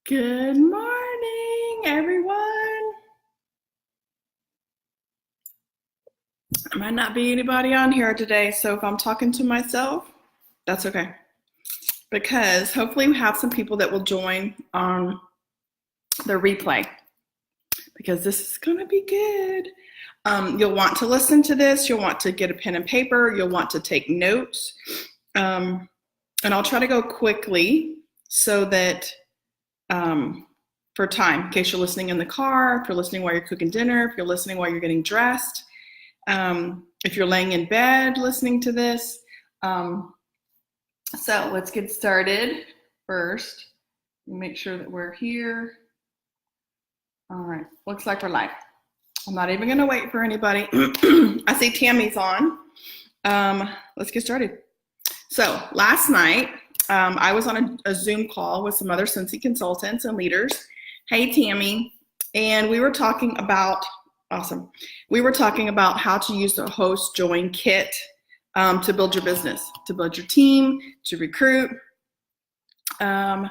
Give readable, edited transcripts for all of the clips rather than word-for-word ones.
Good morning, everyone. There might not be anybody on here today, so if I'm talking to myself, that's okay. Because hopefully we have some people that will join on the replay, because this is going to be good. You'll want to listen to this. You'll want to get a pen and paper. You'll want to take notes. And I'll try to go quickly so that for time, in case you're listening in the car, if you're listening while you're cooking dinner, if you're listening while you're getting dressed, if you're laying in bed listening to this. So let's get started first. Make sure that we're here. All right, looks like we're live. I'm not even gonna wait for anybody. I see Tammy's on. Let's get started. So last night, I was on a Zoom call with some other Scentsy consultants and leaders. Hey, Tammy. And we were talking about, awesome. We were talking about how to use the host join kit to build your business, to build your team, to recruit. And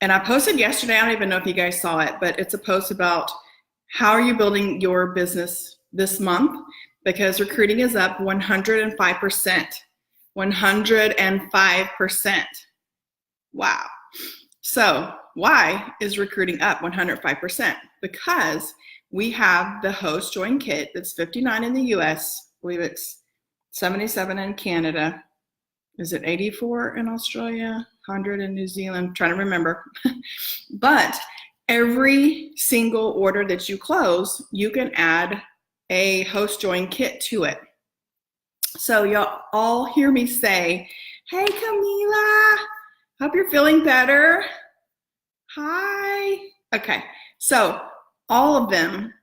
I posted yesterday, I don't even know if you guys saw it, but it's a post about how are you building your business this month, because recruiting is up 105%. 105%. Wow. So why is recruiting up 105%? Because we have the host join kit that's $59 in the US. I believe it's $77 in Canada. Is it $84 in Australia? $100 in New Zealand? I'm trying to remember. But every single order that you close, you can add a host join kit to it. So y'all all hear me say, hey, Camila, hope you're feeling better. Hi. Okay, so all of them,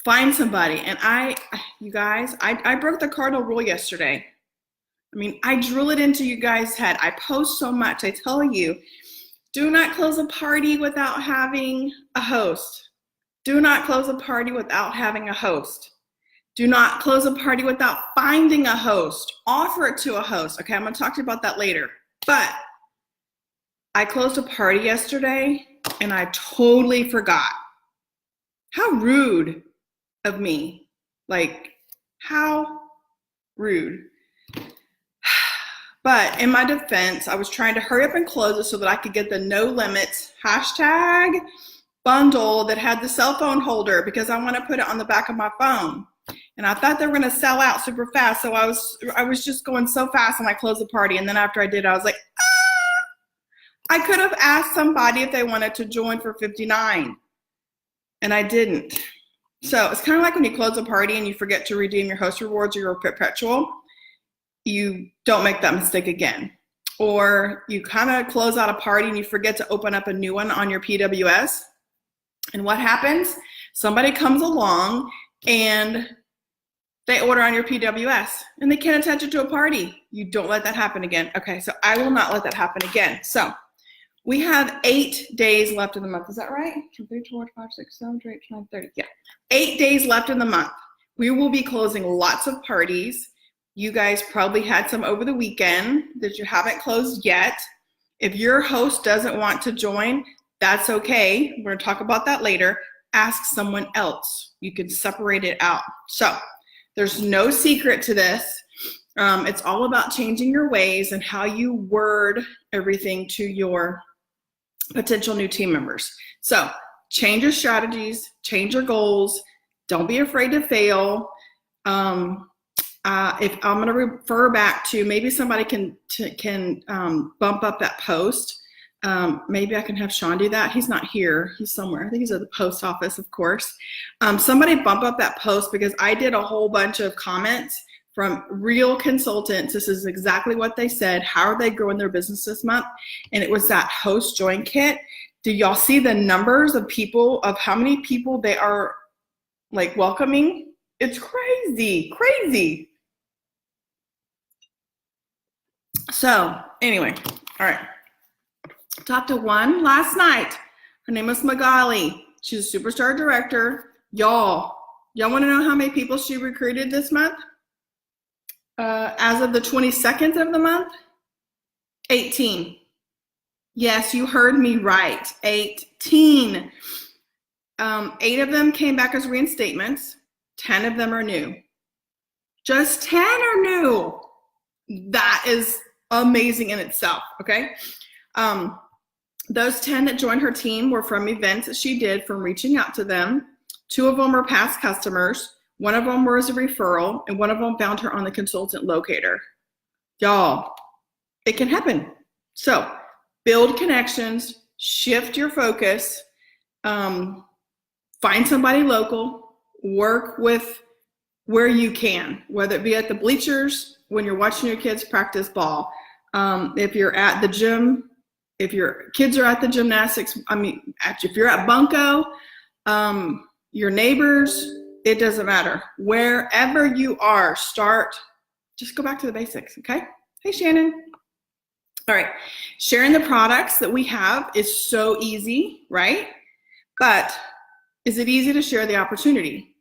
find somebody. And you guys, I broke the cardinal rule yesterday. I mean, I drill it into you guys' head. I post so much. I tell you, do not close a party without having a host. Do not close a party without having a host. Do not close a party without finding a host. Offer it to a host. Okay, I'm going to talk to you about that later. But I closed a party yesterday and I totally forgot. How rude of me. Like, how rude. But in my defense, I was trying to hurry up and close it so that I could get the no limits hashtag bundle that had the cell phone holder, because I want to put it on the back of my phone. And I thought they were going to sell out super fast. So I was just going so fast and I closed the party. And then after I did, I was like, I could have asked somebody if they wanted to join for $59. And I didn't. So it's kind of like when you close a party and you forget to redeem your host rewards or your perpetual. You don't make that mistake again. Or you kind of close out a party and you forget to open up a new one on your PWS. And what happens? Somebody comes along and they order on your PWS and they can't attach it to a party. You don't let that happen again. Okay, so I will not let that happen again. So we have 8 days left in the month. Is that right? 2, 3, 4, 5, 6, 7, 8, 9, 30. Yeah, 8 days left in the month. We will be closing lots of parties. You guys probably had some over the weekend that you haven't closed yet. If your host doesn't want to join, that's okay. We're going to talk about that later. Ask someone else. You can separate it out. So there's no secret to this. It's all about changing your ways and how you word everything to your potential new team members. So change your strategies, change your goals. Don't be afraid to fail. If I'm going to refer back to, maybe somebody can bump up that post. Maybe I can have Sean do that. He's not here. He's somewhere. I think he's at the post office, of course. Somebody bump up that post, because I did a whole bunch of comments from real consultants. This is exactly what they said. How are they growing their business this month? And it was that host join kit. Do y'all see the numbers of people, of how many people they are like welcoming? It's crazy, crazy. So anyway, all right. Talked to one last night. Her name was Magali. She's a superstar director. Y'all want to know how many people she recruited this month? As of the 22nd of the month, 18. Yes, you heard me right. 18. 8 of them came back as reinstatements. 10 of them are new. Just 10 are new. That is amazing in itself, okay? Those 10 that joined her team were from events that she did from reaching out to them. 2 of them were past customers. 1 of them was a referral, and 1 of them found her on the consultant locator. Y'all, it can happen. So build connections, shift your focus, find somebody local, work with where you can, whether it be at the bleachers, when you're watching your kids practice ball, if you're at the gym, if your kids are at the gymnastics, if you're at Bunko, your neighbors, it doesn't matter. Wherever you are, just go back to the basics, okay? Hey, Shannon. All right, sharing the products that we have is so easy, right? But is it easy to share the opportunity?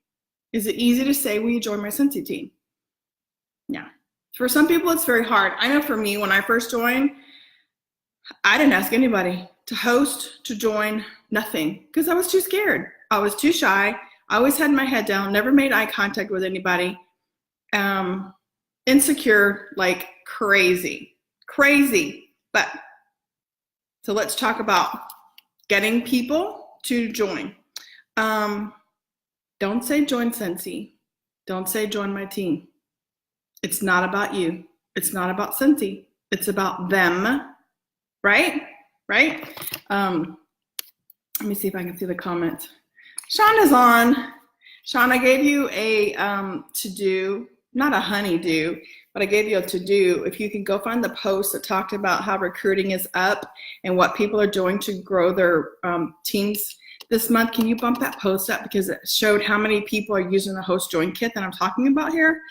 Is it easy to say, will you join my Scentsy team? Yeah. For some people, it's very hard. I know for me, when I first joined, I didn't ask anybody to host, to join, nothing, because I was too scared. I was too shy. I always had my head down, never made eye contact with anybody. Insecure like crazy. But so let's talk about getting people to join. Don't say join Scentsy. Don't say join my team. It's not about you. It's not about Scentsy. It's about them, right? Let me see if I can see the comments. Shauna's on. Shauna, I gave you a to-do, not a honey-do, but I gave you a to-do. If you can go find the post that talked about how recruiting is up and what people are doing to grow their teams this month, can you bump that post up, because it showed how many people are using the host join kit that I'm talking about here.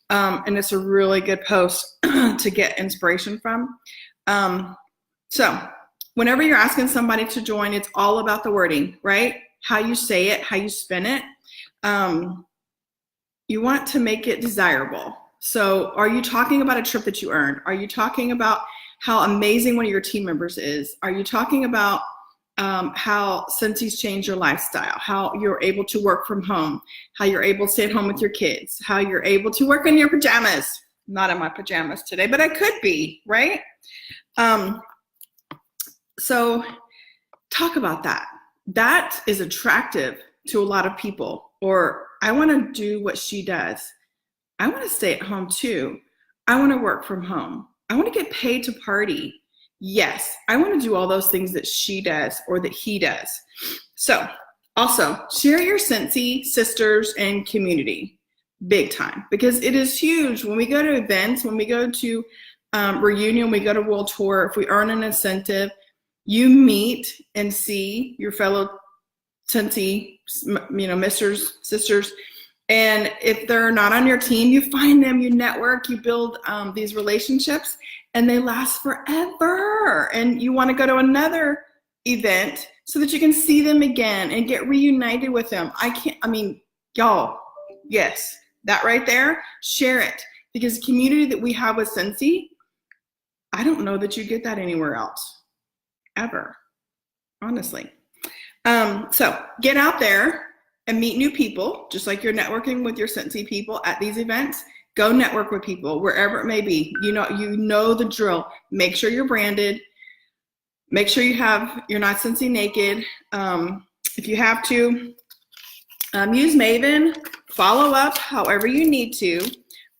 And it's a really good post to get inspiration from. So whenever you're asking somebody to join, it's all about the wording, right? How you say it, how you spin it. You want to make it desirable. So are you talking about a trip that you earned? Are you talking about how amazing one of your team members is? Are you talking about how Scentsy's changed your lifestyle, how you're able to work from home, how you're able to stay at home with your kids, how you're able to work in your pajamas? Not in my pajamas today, but I could be, right? So talk about that. That is attractive to a lot of people. Or I want to do what she does. I want to stay at home too. I want to work from home. I want to get paid to party. Yes, I want to do all those things that she does or that he does. So also share your Scentsy sisters and community big time, because it is huge. When we go to events, when we go to reunion, we go to World Tour, if we earn an incentive, you meet and see your fellow Scentsy, misters, sisters. And if they're not on your team, you find them, you network, you build these relationships, and they last forever. And you want to go to another event so that you can see them again and get reunited with them. Y'all, yes, that right there, share it. Because the community that we have with Scentsy, I don't know that you get that anywhere else, ever, honestly. So get out there and meet new people, just like you're networking with your Scentsy people at these events. Go network with people wherever it may be. You know the drill. Make sure you're branded. Make sure you're not Scentsy naked. If you have to, use Maven. Follow up however you need to.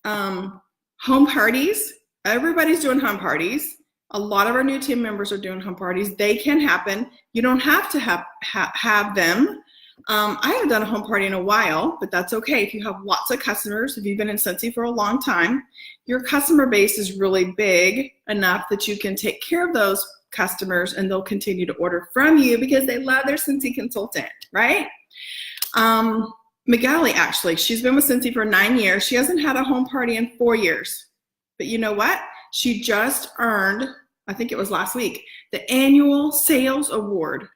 Home parties. Everybody's doing home parties. A lot of our new team members are doing home parties. They can happen. You don't have to have them. I haven't done a home party in a while, but that's okay. If you have lots of customers, if you've been in Scentsy for a long time, your customer base is really big enough that you can take care of those customers and they'll continue to order from you because they love their Scentsy consultant, right? Magali, actually, she's been with Scentsy for 9 years. She hasn't had a home party in 4 years. But you know what? She just earned, I think it was last week, the annual sales award.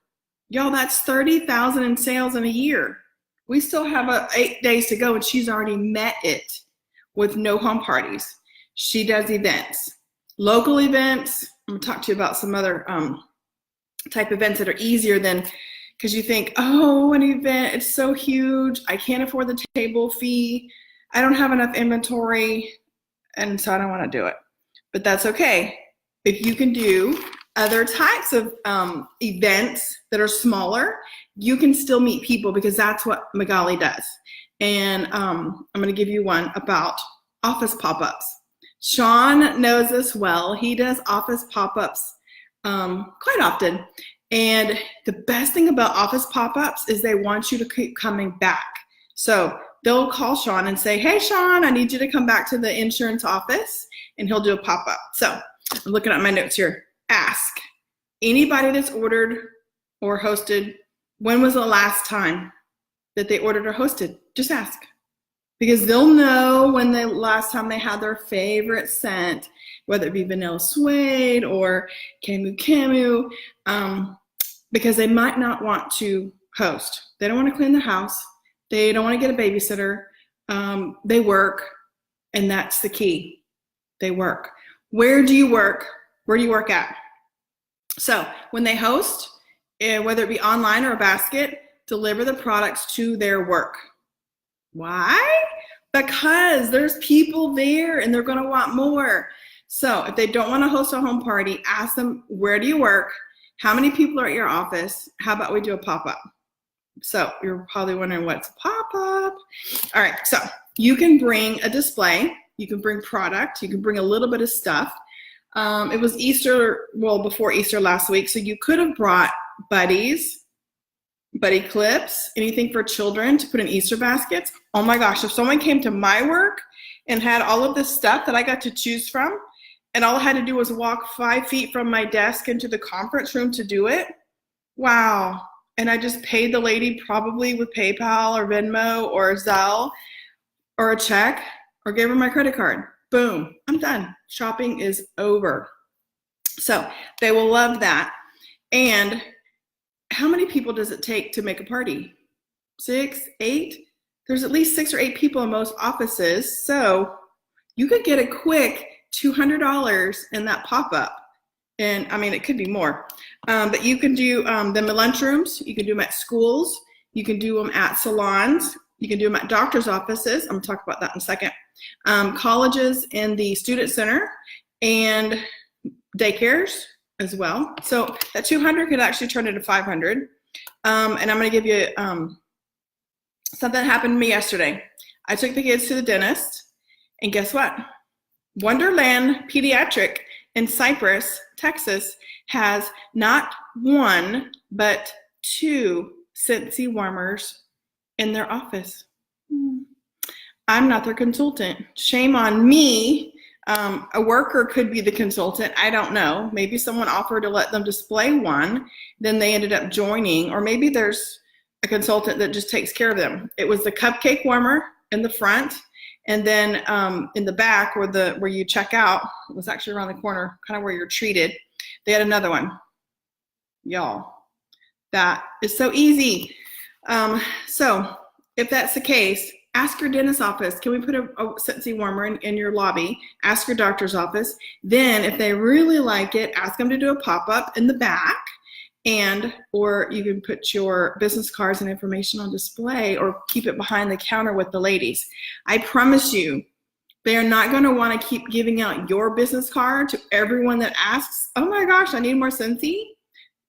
Y'all, that's $30,000 in sales in a year. We still have 8 days to go, and she's already met it with no home parties. She does events, local events. I'm gonna talk to you about some other type events that are easier than, because you think, oh, an event, it's so huge. I can't afford the table fee. I don't have enough inventory. And so I don't want to do it. But that's okay. If you can do other types of events that are smaller, you can still meet people, because that's what Magali does. And I'm going to give you one about office pop-ups. Sean knows this well. He does office pop-ups quite often. And the best thing about office pop-ups is they want you to keep coming back. So they'll call Sean and say, hey, Sean, I need you to come back to the insurance office, and he'll do a pop-up. So I'm looking at my notes here. Ask anybody that's ordered or hosted, when was the last time that they ordered or hosted? Just ask, because they'll know when the last time they had their favorite scent, whether it be vanilla suede or camu, because they might not want to host. They don't want to clean the house. They don't want to get a babysitter. They work, and that's the key. They work. Where do you work? Where do you work at? So when they host, whether it be online or a basket, deliver the products to their work. Why? Because there's people there and they're going to want more. So if they don't want to host a home party, ask them, where do you work? How many people are at your office? How about we do a pop-up? So you're probably wondering, what's a pop-up? All right, so you can bring a display. You can bring product. You can bring a little bit of stuff. It was Easter, well, before Easter last week, so you could have brought buddies, buddy clips, anything for children to put in Easter baskets. Oh my gosh, if someone came to my work and had all of this stuff that I got to choose from, and all I had to do was walk 5 feet from my desk into the conference room to do it, wow. And I just paid the lady probably with PayPal or Venmo or Zelle or a check, or gave her my credit card. Boom, I'm done. Shopping is over. So they will love that. And how many people does it take to make a party? 6, 8? There's at least 6 or 8 people in most offices. So you could get a quick $200 in that pop-up. And I mean, it could be more. But you can do them in lunchrooms. You can do them at schools. You can do them at salons. You can do them at doctor's offices. I'm going to talk about that in a second. Colleges in the student center, and daycares as well. So that 200 could actually turn into 500. And I'm going to give you something that happened to me yesterday. I took the kids to the dentist, and guess what? Wonderland Pediatric in Cypress, Texas, has not 1, but 2 Scentsy warmers in their office. I'm not their consultant. Shame on me. A worker could be the consultant. I don't know. Maybe someone offered to let them display one, then they ended up joining, or maybe there's a consultant that just takes care of them. It was the cupcake warmer in the front, and then in the back where you check out, it was actually around the corner, kind of where you're treated, they had another one. Y'all, that is so easy. So if that's the case, ask your dentist's office, can we put a Scentsy warmer in your lobby? Ask your doctor's office. Then if they really like it, ask them to do a pop-up in the back, or you can put your business cards and information on display, or keep it behind the counter with the ladies. I promise you, they are not going to want to keep giving out your business card to everyone that asks, oh my gosh, I need more Scentsy.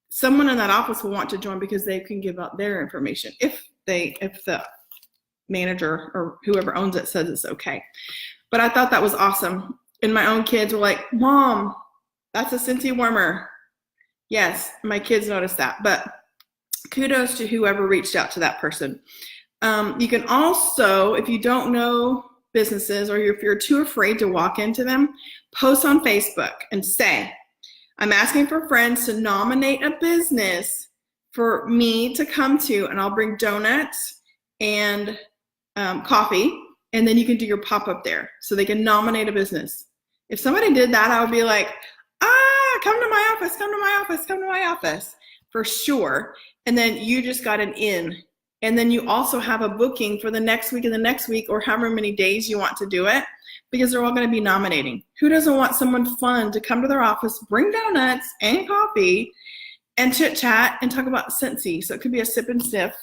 Someone in that office will want to join because they can give out their information if the manager or whoever owns it says it's okay. But I thought that was awesome. And my own kids were like, Mom, that's a Scentsy warmer. Yes, my kids noticed that. But kudos to whoever reached out to that person. You can also, if you don't know businesses, or if you're too afraid to walk into them, post on Facebook and say, I'm asking for friends to nominate a business for me to come to, and I'll bring donuts and coffee, and then you can do your pop-up there so they can nominate a business. If somebody did that, I would be like, come to my office, come to my office, come to my office, for sure. And then you just got an in. And then you also have a booking for the next week and the next week, or however many days you want to do it, because they're all going to be nominating. Who doesn't want someone fun to come to their office, bring donuts and coffee, and chit chat and talk about Scentsy. So it could be a sip and sniff.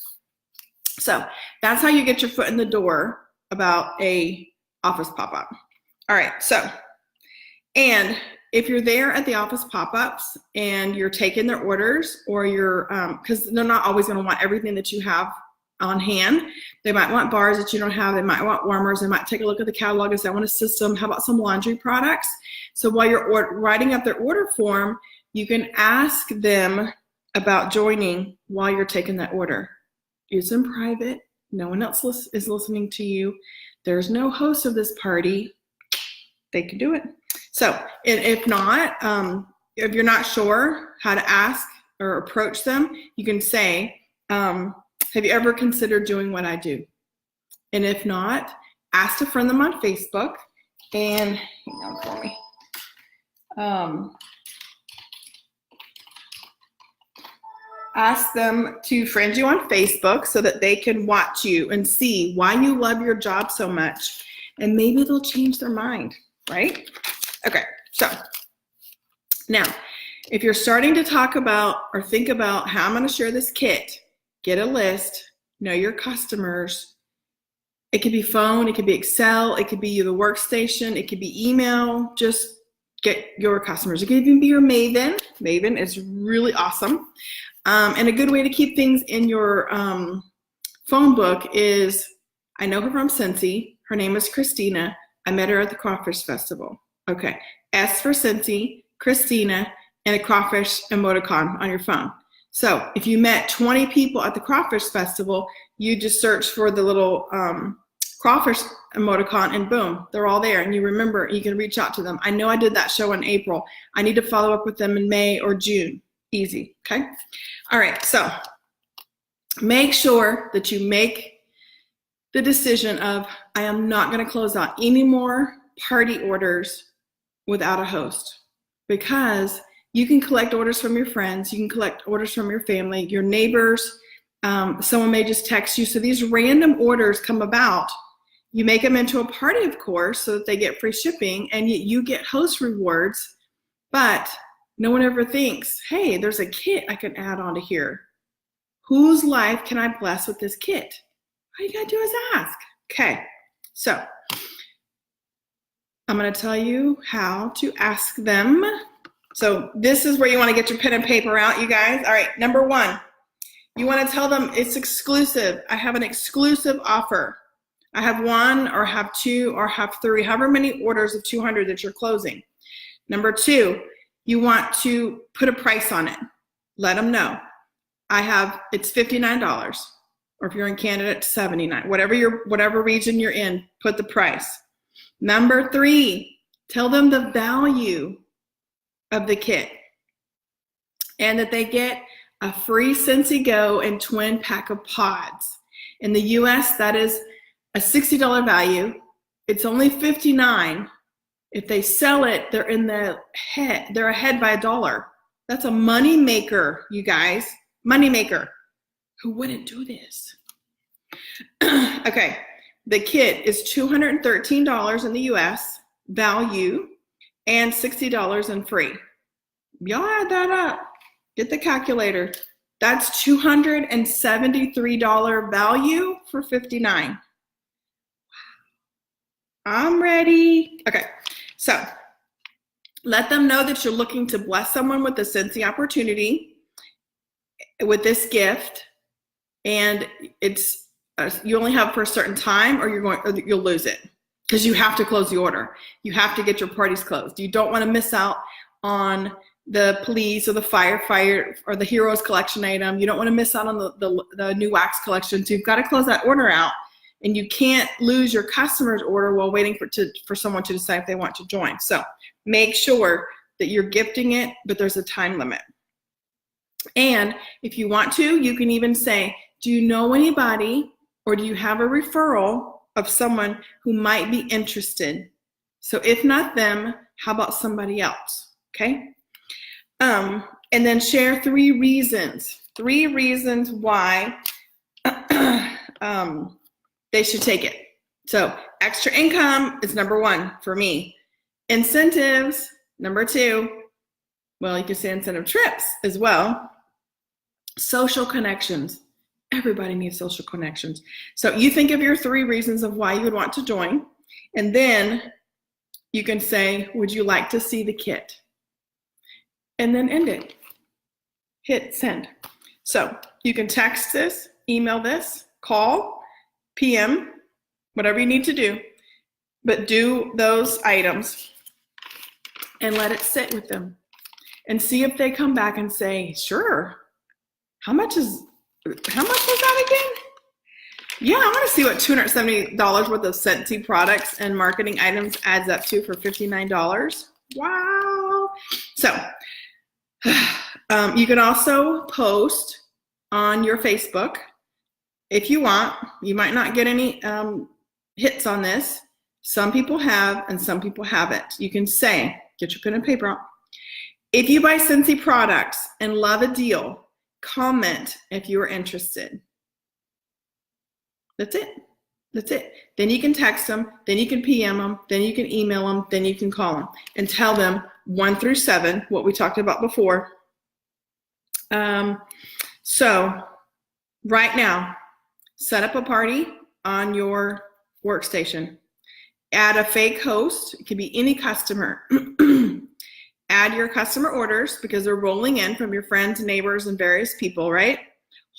So that's how you get your foot in the door about a office pop-up. All right, so, and if you're there at the office pop-ups and you're taking their orders, or you're, because they're not always going to want everything that you have on hand. They might want bars that you don't have. They might want warmers. They might take a look at the catalog and say, I want a system. How about some laundry products? So while you're writing up their order form, you can ask them about joining while you're taking that order. It's in private. No one else is listening to you. There's no host of this party. They can do it. So, and if not, if you're not sure how to ask or approach them, you can say, have you ever considered doing what I do? And if not, ask to friend them on Facebook, and hang on for me. Ask them to friend you on Facebook so that they can watch you and see why you love your job so much, and maybe they'll change their mind, right? Okay, so now, if you're starting to talk about or think about how I'm going to share this kit, get a list, know your customers. It could be phone, it could be Excel, it could be the workstation, it could be email. Just get your customers. It could even be your Maven. Maven is really awesome. And a good way to keep things in your phone book is, I know her from Scentsy. Her name is Christina. I met her at the Crawfish Festival. Okay, S for Scentsy, Christina, and a crawfish emoticon on your phone. So if you met 20 people at the Crawfish Festival, you just search for the little crawfish emoticon and boom, they're all there. And you remember, you can reach out to them. I know I did that show in April. I need to follow up with them in May or June. Easy, okay? All right, so make sure that you make the decision of, I am not gonna close out any more party orders without a host, because you can collect orders from your friends, you can collect orders from your family, your neighbors, someone may just text you. So these random orders come about. You make them into a party, of course, so that they get free shipping, and you get host rewards, but no one ever thinks, hey, there's a kit I can add on to here. Whose life can I bless with this kit? All you gotta do is ask. Okay, so I'm gonna tell you how to ask them. So this is where you want to get your pen and paper out, you guys. All right, number one, you want to tell them it's exclusive. I have an exclusive offer. I have one, or have two, or have three, however many orders of 200 that you're closing. Number two, you want to put a price on it. Let them know. It's $59, or if you're in Canada, it's $79. Whatever region you're in, put the price. Number three, tell them the value of the kit, and that they get a free Scentsy Go and twin pack of pods. In the US, that is a $60 value. It's only $59. If they sell it, they're ahead by $1. That's a money maker, you guys. Money maker. Who wouldn't do this? Okay, the kit is $213 in the US value, and $60 in free. Y'all add that up. Get the calculator. That's $273 value for $59. I'm ready. Okay, so let them know that you're looking to bless someone with the Scentsy opportunity, with this gift, and it's you only have for a certain time, or you'll lose it. Because you have to close the order. You have to get your parties closed. You don't want to miss out on the police or the firefighter or the heroes collection item. You don't want to miss out on the new wax collection. So you've got to close that order out, and you can't lose your customer's order while waiting for someone to decide if they want to join. So make sure that you're gifting it, but there's a time limit. And if you want to, you can even say, do you know anybody, or do you have a referral of someone who might be interested? So if not them, how about somebody else? Okay. And then share 3 reasons why they should take it. So extra income is number 1 for me. Incentives, number 2. Well, you can say incentive trips as well. Social connections. Everybody needs social connections. So you think of your 3 reasons of why you would want to join, and then you can say, would you like to see the kit? And then end it. Hit send. So you can text this, email this, call, PM, whatever you need to do, but do those items and let it sit with them and see if they come back and say, sure. How much was that again? Yeah, I want to see what $270 worth of Scentsy products and marketing items adds up to for $59. Wow. So you can also post on your Facebook if you want. You might not get any hits on this. Some people have and some people haven't. You can say, get your pen and paper out. If you buy Scentsy products and love a deal, comment if you are interested. That's it. That's it. Then you can text them, then you can PM them, then you can email them, then you can call them and tell them 1 through 7, what we talked about before. So right now, set up a party on your workstation. Add a fake host. It could be any customer. Add your customer orders because they're rolling in from your friends, neighbors, and various people, right?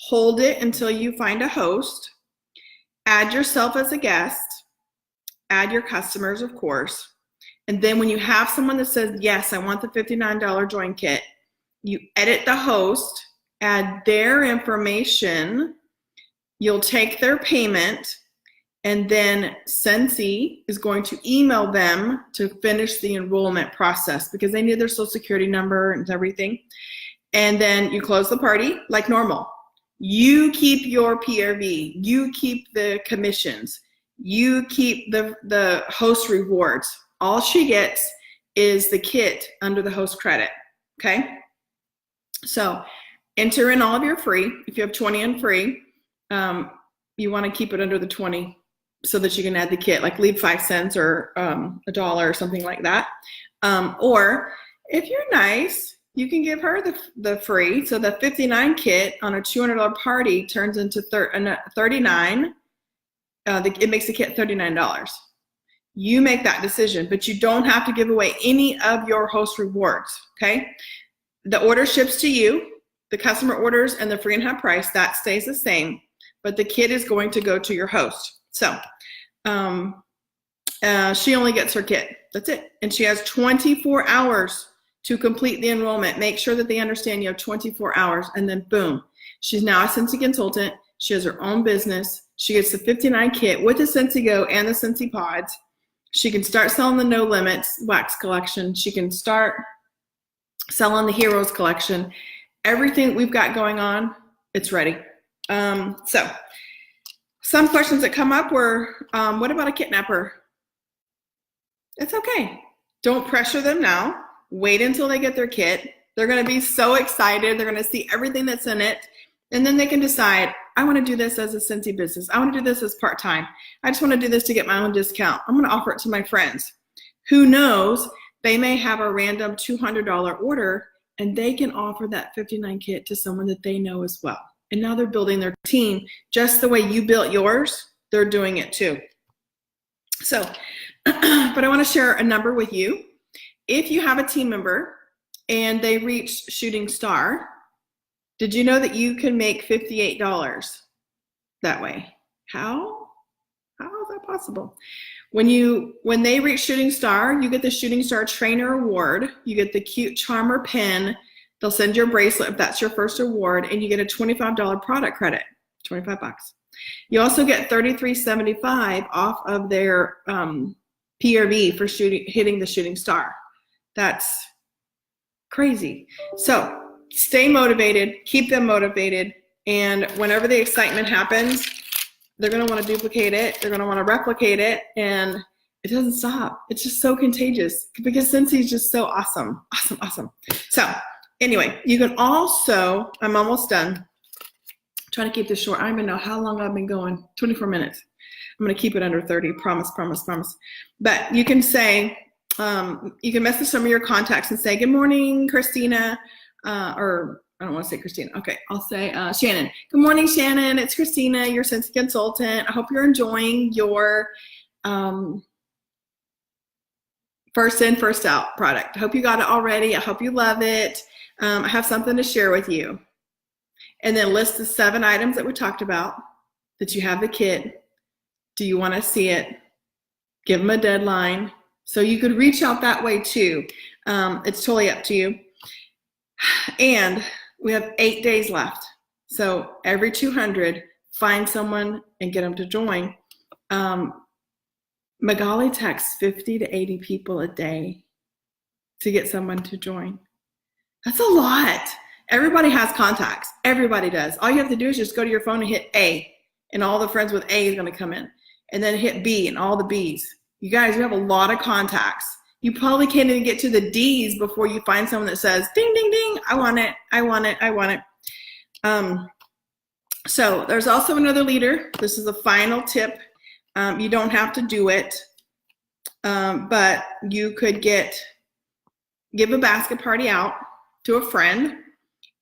Hold it until you find a host. Add yourself as a guest. Add your customers, of course. And then when you have someone that says, yes, I want the $59 join kit, you edit the host, add their information, you'll take their payment, and then Scentsy is going to email them to finish the enrollment process because they need their social security number and everything. And then you close the party like normal. You keep your PRV, you keep the commissions, you keep the host rewards. All she gets is the kit under the host credit, okay? So enter in all of your free. If you have 20 in free, you want to keep it under the 20 so that you can add the kit, like leave 5 cents or $1 or something like that. Or if you're nice, you can give her the free. So the 59 kit on a $200 party turns into 39. It makes the kit $39. You make that decision, but you don't have to give away any of your host rewards, okay? The order ships to you. The customer orders and the free and half price, that stays the same, but the kit is going to go to your host. So she only gets her kit. That's it. And she has 24 hours to complete the enrollment. Make sure that they understand you have 24 hours, and then boom, she's now a Scentsy consultant. She has her own business. She gets the 59 kit with the Scentsy Go and the Scentsy Pods. She can start selling the No Limits wax collection. She can start selling the Heroes collection. Everything we've got going on, it's ready. So some questions that come up were, what about a kidnapper? It's okay. Don't pressure them now. Wait until they get their kit. They're going to be so excited. They're going to see everything that's in it. And then they can decide, I want to do this as a Scentsy business. I want to do this as part-time. I just want to do this to get my own discount. I'm going to offer it to my friends. Who knows? They may have a random $200 order, and they can offer that 59 kit to someone that they know as well. And now they're building their team just the way you built yours. They're doing it too. So, but I want to share a number with you. If you have a team member and they reach shooting star, did you know that you can make $58 that way? How is that possible? When they reach shooting star, you get the shooting star trainer award. You get the cute charmer pin. They'll send you a bracelet if that's your first award, and you get a $25 product credit, 25 bucks. You also get $33.75 off of their PRV for hitting the shooting star. That's crazy. So stay motivated, keep them motivated, and whenever the excitement happens, they're going to want to duplicate it. They're going to want to replicate it, and it doesn't stop. It's just so contagious because Scentsy is just so awesome. Awesome. So anyway, you can also, I'm almost done. I'm trying to keep this short. I don't even know how long I've been going, 24 minutes. I'm going to keep it under 30, promise. But you can say, you can message some of your contacts and say, good morning, Christina, or I don't want to say Christina. Okay, I'll say Shannon. Good morning, Shannon. It's Christina, your Scentsy consultant. I hope you're enjoying your first in, first out product. I hope you got it already. I hope you love it. I have something to share with you. And then list the 7 items that we talked about, that you have the kit. Do you want to see it? Give them a deadline. So you could reach out that way too. It's totally up to you. And we have 8 days left. So every 200, find someone and get them to join. Magali texts 50 to 80 people a day to get someone to join. That's a lot. Everybody has contacts. Everybody does. All you have to do is just go to your phone and hit A, and all the friends with A is going to come in. And then hit B and all the Bs. You guys, you have a lot of contacts. You probably can't even get to the Ds before you find someone that says, ding, ding, ding, I want it, I want it, I want it. So there's also another leader. This is a final tip. You don't have to do it, but you could give a basket party out to a friend,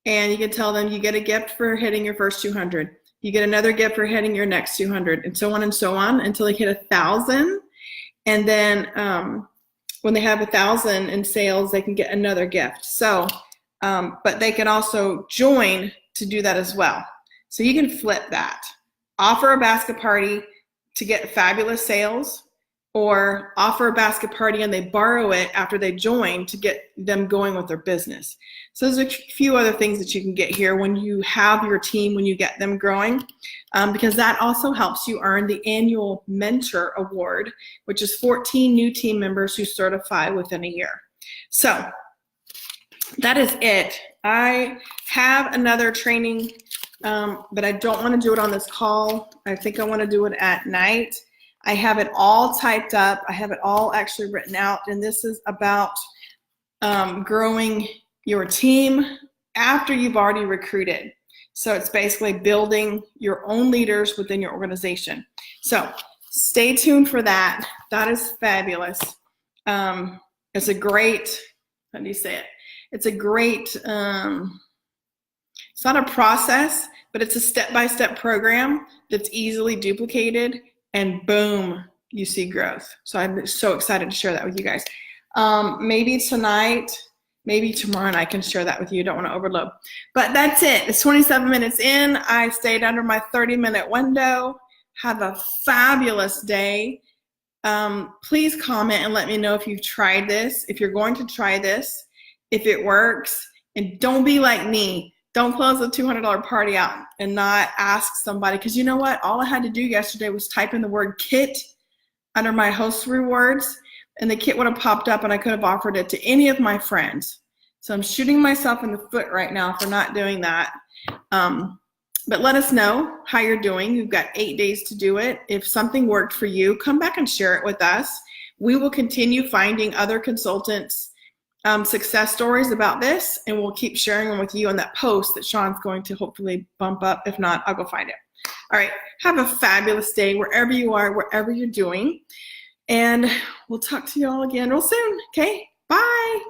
and you can tell them you get a gift for hitting your first 200. You get another gift for hitting your next 200, and so on until they hit 1,000. And then when they have 1,000 in sales, they can get another gift. So, but they can also join to do that as well. So you can flip that. Offer a basket party to get fabulous sales, or offer a basket party and they borrow it after they join to get them going with their business. So there's a few other things that you can get here when you have your team, when you get them growing, because that also helps you earn the annual mentor award, which is 14 new team members who certify within a year. So that is it. I have another training, but I don't want to do it on this call. I think I want to do it at night. I have it all typed up. I have it all actually written out, and this is about growing your team after you've already recruited. So it's basically building your own leaders within your organization. So stay tuned for that. That is fabulous. It's a great, how do you say it? It's a great, it's not a process, but it's a step-by-step program that's easily duplicated, and boom, you see growth. So I'm so excited to share that with you guys. Maybe tonight, maybe tomorrow, and I can share that with you. Don't want to overload. But that's it. It's 27 minutes in. I stayed under my 30-minute window. Have a fabulous day. Please comment and let me know if you've tried this, if you're going to try this, if it works. And don't be like me. Don't close a $200 party out and not ask somebody, because you know what? All I had to do yesterday was type in the word kit under my host rewards, and the kit would have popped up and I could have offered it to any of my friends. So I'm shooting myself in the foot right now for not doing that. But let us know how you're doing. You've got 8 days to do it. If something worked for you, come back and share it with us. We will continue finding other consultants' success stories about this, and we'll keep sharing them with you on that post that Sean's going to hopefully bump up. If not, I'll go find it. All right, have a fabulous day wherever you are, wherever you're doing, and we'll talk to you all again real soon. Okay, bye.